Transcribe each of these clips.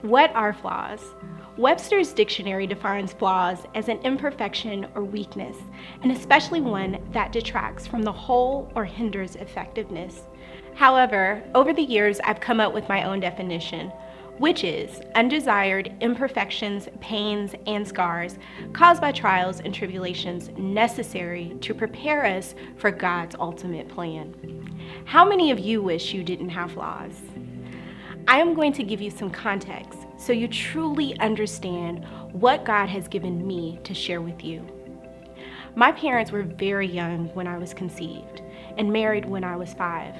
What are flaws? Webster's dictionary defines flaws as an imperfection or weakness, and especially one that detracts from the whole or hinders effectiveness. However, over the years, I've come up with my own definition, which is undesired imperfections, pains, and scars caused by trials and tribulations necessary to prepare us for God's ultimate plan. How many of you wish you didn't have flaws? I am going to give you some context so you truly understand what God has given me to share with you. My parents were very young when I was conceived and married when I was 5.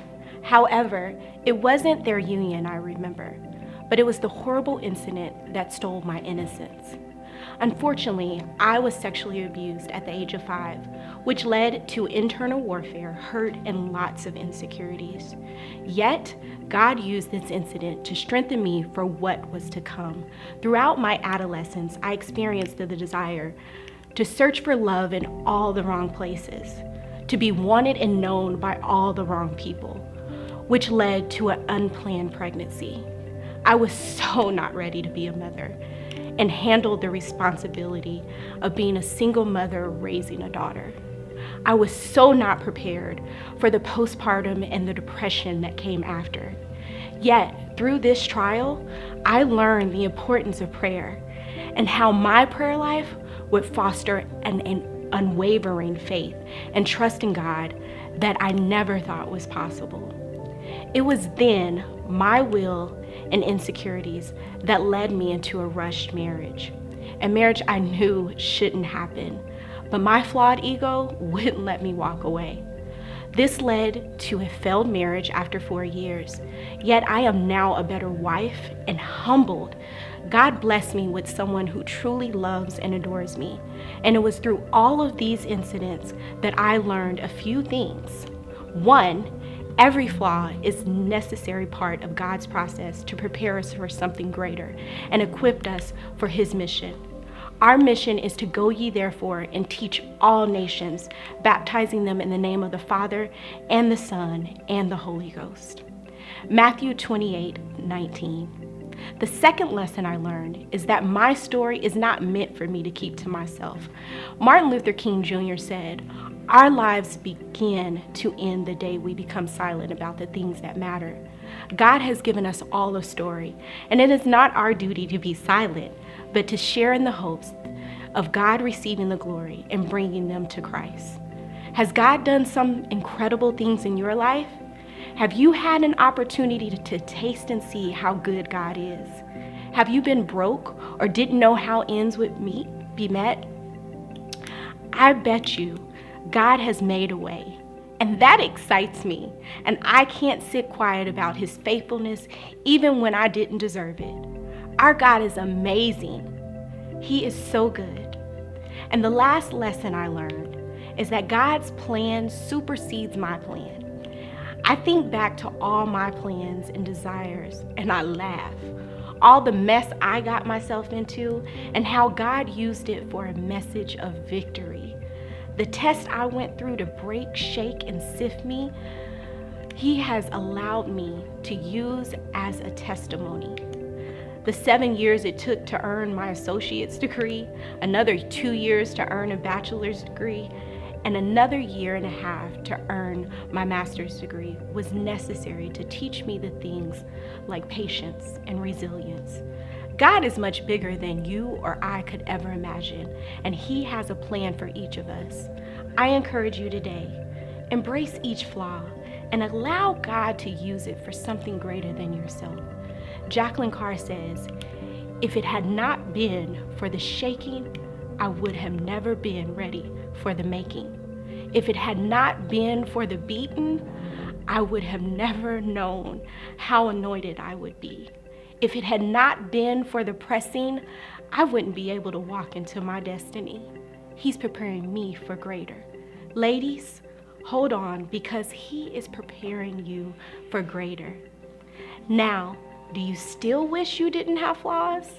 However, it wasn't their union I remember, but it was the horrible incident that stole my innocence. Unfortunately, I was sexually abused at the age of 5, which led to internal warfare, hurt, and lots of insecurities. Yet, God used this incident to strengthen me for what was to come. Throughout my adolescence, I experienced the desire to search for love in all the wrong places, to be wanted and known by all the wrong people, which led to an unplanned pregnancy. I was so not ready to be a mother and handled the responsibility of being a single mother raising a daughter. I was so not prepared for the postpartum and the depression that came after. Yet, through this trial, I learned the importance of prayer and how my prayer life would foster an unwavering faith and trust in God that I never thought was possible. It was then my will and insecurities that led me into a rushed marriage, a marriage I knew shouldn't happen, but my flawed ego wouldn't let me walk away. This led to a failed marriage after 4 years, yet I am now a better wife and humbled. God blessed me with someone who truly loves and adores me, and it was through all of these incidents that I learned a few things. 1, every flaw is a necessary part of God's process to prepare us for something greater and equip us for His mission. Our mission is to go ye therefore and teach all nations, baptizing them in the name of the Father and the Son and the Holy Ghost. Matthew 28:19. The second lesson I learned is that my story is not meant for me to keep to myself. Martin Luther King Jr. said, "Our lives begin to end the day we become silent about the things that matter." God has given us all a story, and it is not our duty to be silent, but to share in the hopes of God receiving the glory and bringing them to Christ. Has God done some incredible things in your life? Have you had an opportunity to taste and see how good God is? Have you been broke or didn't know how ends would be met? I bet you God has made a way, and that excites me, and I can't sit quiet about His faithfulness even when I didn't deserve it. Our God is amazing. He is so good. And the last lesson I learned is that God's plan supersedes my plan. I think back to all my plans and desires, and I laugh. All the mess I got myself into and how God used it for a message of victory. The test I went through to break, shake, and sift me, He has allowed me to use as a testimony. The 7 years it took to earn my associate's degree, another 2 years to earn a bachelor's degree, and another 1.5 years to earn my master's degree was necessary to teach me the things like patience and resilience. God is much bigger than you or I could ever imagine, and He has a plan for each of us. I encourage you today, embrace each flaw and allow God to use it for something greater than yourself. Jacqueline Carr says, "If it had not been for the shaking, I would have never been ready for the making. If it had not been for the beaten, I would have never known how anointed I would be. If it had not been for the pressing, I wouldn't be able to walk into my destiny. He's preparing me for greater." Ladies, hold on, because He is preparing you for greater. Now, do you still wish you didn't have flaws?